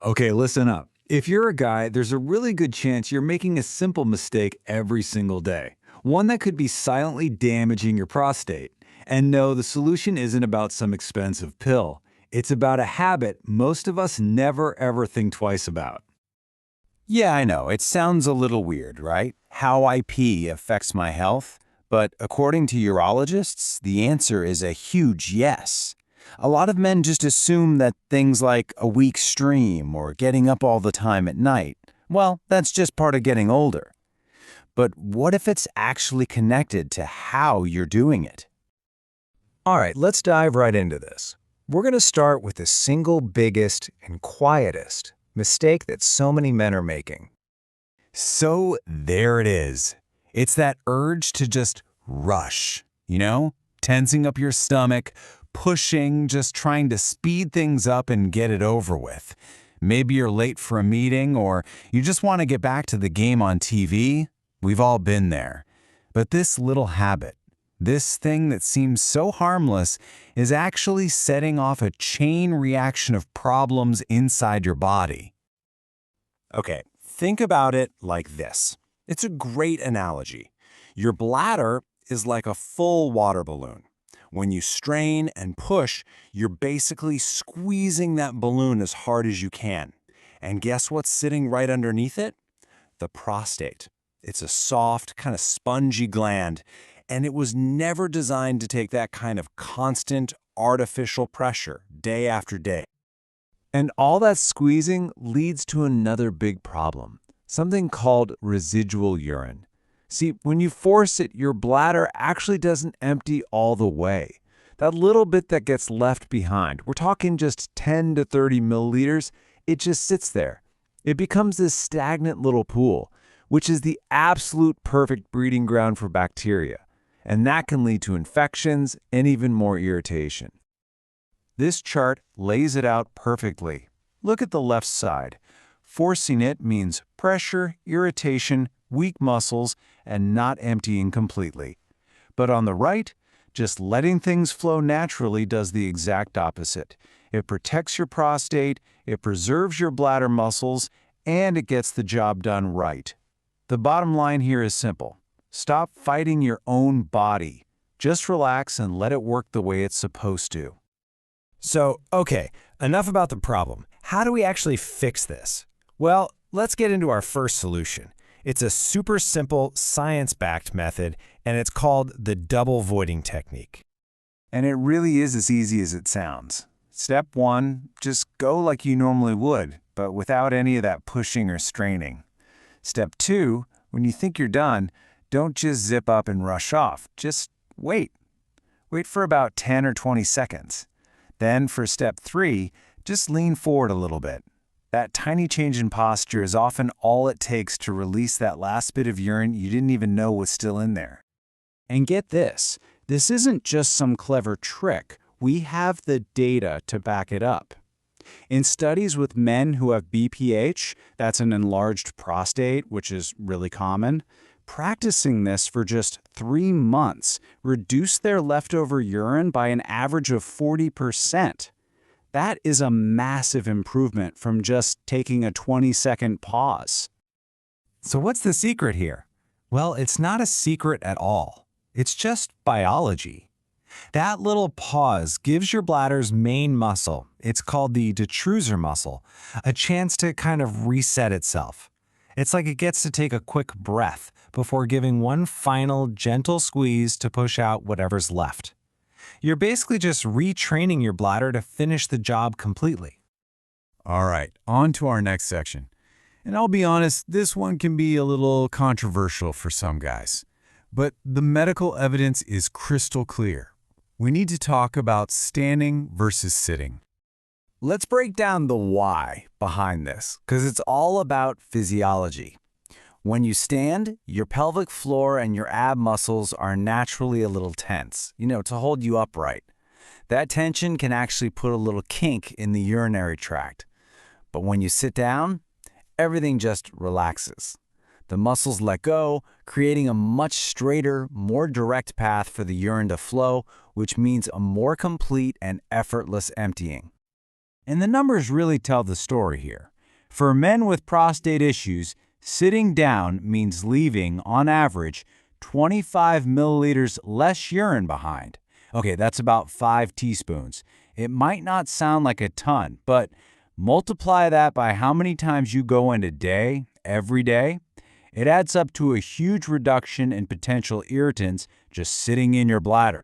Okay, listen up. If you're a guy, there's a really good chance you're making a simple mistake every single day, one that could be silently damaging your prostate. And no, the solution isn't about some expensive pill. It's about a habit most of us never ever think twice about. Yeah, I know. It sounds a little weird, right? How I pee affects my health. But according to urologists, the answer is a huge yes. A lot of men just assume that things like a weak stream or getting up all the time at night, well, that's just part of getting older. But what if it's actually connected to how you're doing it? All right, let's dive right into this. We're going to start with the single biggest and quietest mistake that so many men are making. So there it is. It's that urge to just rush, tensing up your stomach, pushing, just trying to speed things up and get it over with. Maybe you're late for a meeting or you just want to get back to the game on TV. We've all been there. But this little habit, this thing that seems so harmless, is actually setting off a chain reaction of problems inside your body. Okay, think about it like this. It's a great analogy. Your bladder is like a full water balloon. When you strain and push, you're basically squeezing that balloon as hard as you can. And guess what's sitting right underneath it? The prostate. It's a soft, kind of spongy gland, and it was never designed to take that kind of constant, artificial pressure day after day. And all that squeezing leads to another big problem, something called residual urine. See, when you force it, your bladder actually doesn't empty all the way. That little bit that gets left behind, we're talking just 10 to 30 milliliters, it just sits there. It becomes this stagnant little pool, which is the absolute perfect breeding ground for bacteria. And that can lead to infections and even more irritation. This chart lays it out perfectly. Look at the left side. Forcing it means pressure, irritation, weak muscles, and not emptying completely. But on the right, just letting things flow naturally does the exact opposite. It protects your prostate, it preserves your bladder muscles, and it gets the job done right. The bottom line here is simple. Stop fighting your own body. Just relax and let it work the way it's supposed to. So, okay, enough about the problem. How do we actually fix this? Well, let's get into our first solution. It's a super simple, science-backed method, and it's called the double voiding technique. And it really is as easy as it sounds. Step 1, just go like you normally would, but without any of that pushing or straining. Step 2, when you think you're done, don't just zip up and rush off. Just wait. Wait for about 10 or 20 seconds. Then for step 3, just lean forward a little bit. That tiny change in posture is often all it takes to release that last bit of urine you didn't even know was still in there. And get this isn't just some clever trick. We have the data to back it up. In studies with men who have BPH, that's an enlarged prostate, which is really common, practicing this for just 3 months reduced their leftover urine by an average of 40%. That is a massive improvement from just taking a 20-second pause. So what's the secret here? Well, it's not a secret at all. It's just biology. That little pause gives your bladder's main muscle, it's called the detrusor muscle, a chance to kind of reset itself. It's like it gets to take a quick breath before giving one final gentle squeeze to push out whatever's left. You're basically just retraining your bladder to finish the job completely. All right, on to our next section. And I'll be honest, this one can be a little controversial for some guys. But the medical evidence is crystal clear. We need to talk about standing versus sitting. Let's break down the why behind this, because it's all about physiology. When you stand, your pelvic floor and your ab muscles are naturally a little tense, to hold you upright. That tension can actually put a little kink in the urinary tract. But when you sit down, everything just relaxes. The muscles let go, creating a much straighter, more direct path for the urine to flow, which means a more complete and effortless emptying. And the numbers really tell the story here. For men with prostate issues, sitting down means leaving, on average, 25 milliliters less urine behind. Okay, that's about 5 teaspoons. It might not sound like a ton, but multiply that by how many times you go in a day, every day. It adds up to a huge reduction in potential irritants just sitting in your bladder.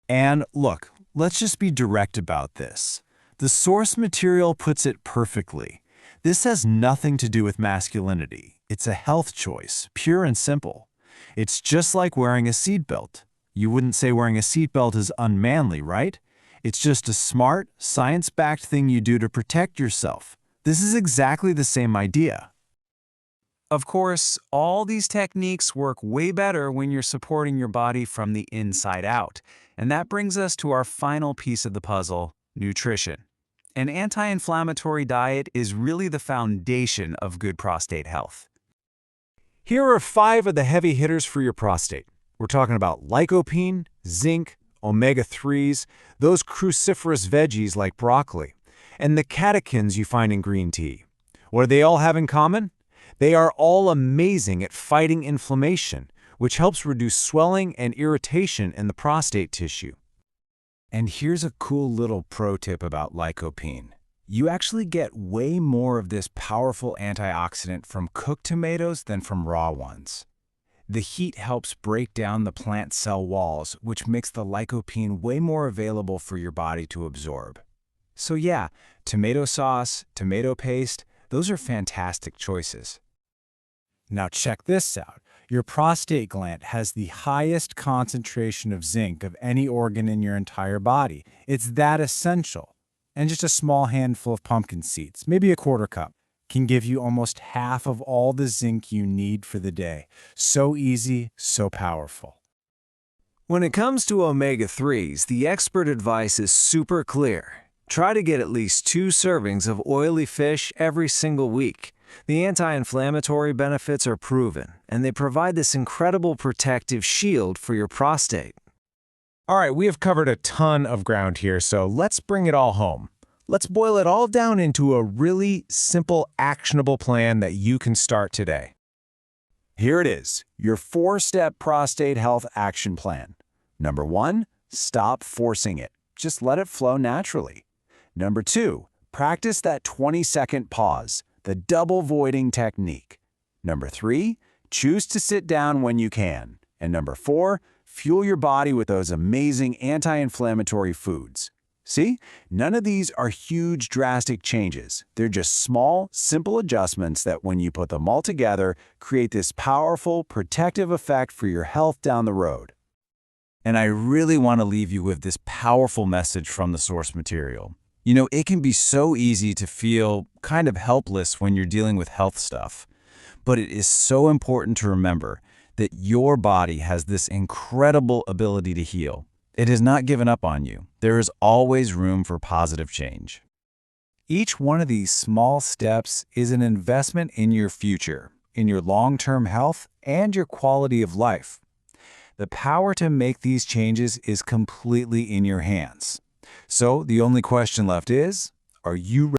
And look, let's just be direct about this. The source material puts it perfectly. This has nothing to do with masculinity. It's a health choice, pure and simple. It's just like wearing a seatbelt. You wouldn't say wearing a seatbelt is unmanly, right? It's just a smart, science-backed thing you do to protect yourself. This is exactly the same idea. Of course, all these techniques work way better when you're supporting your body from the inside out. And that brings us to our final piece of the puzzle, nutrition. An anti-inflammatory diet is really the foundation of good prostate health. Here are 5 of the heavy hitters for your prostate. We're talking about lycopene, zinc, omega-3s, those cruciferous veggies like broccoli, and the catechins you find in green tea. What do they all have in common? They are all amazing at fighting inflammation, which helps reduce swelling and irritation in the prostate tissue. And here's a cool little pro tip about lycopene. You actually get way more of this powerful antioxidant from cooked tomatoes than from raw ones. The heat helps break down the plant cell walls, which makes the lycopene way more available for your body to absorb. So yeah, tomato sauce, tomato paste, those are fantastic choices. Now check this out. Your prostate gland has the highest concentration of zinc of any organ in your entire body. It's that essential. And just a small handful of pumpkin seeds, maybe a quarter cup, can give you almost half of all the zinc you need for the day. So easy, so powerful. When it comes to omega-3s, the expert advice is super clear. Try to get at least 2 servings of oily fish every single week. The anti-inflammatory benefits are proven, and they provide this incredible protective shield for your prostate. All right, we have covered a ton of ground here, so let's bring it all home. Let's boil it all down into a really simple, actionable plan that you can start today. Here it is, your 4-step prostate health action plan. Number 1, stop forcing it. Just let it flow naturally. Number 2, practice that 20-second pause, the double voiding technique. Number 3, choose to sit down when you can. And number 4, fuel your body with those amazing anti-inflammatory foods. See, none of these are huge, drastic changes. They're just small, simple adjustments that, when you put them all together, create this powerful, protective effect for your health down the road. And I really want to leave you with this powerful message from the source material. You know, it can be so easy to feel kind of helpless when you're dealing with health stuff. But it is so important to remember that your body has this incredible ability to heal. It has not given up on you. There is always room for positive change. Each one of these small steps is an investment in your future, in your long-term health, and your quality of life. The power to make these changes is completely in your hands. So the only question left is, are you ready?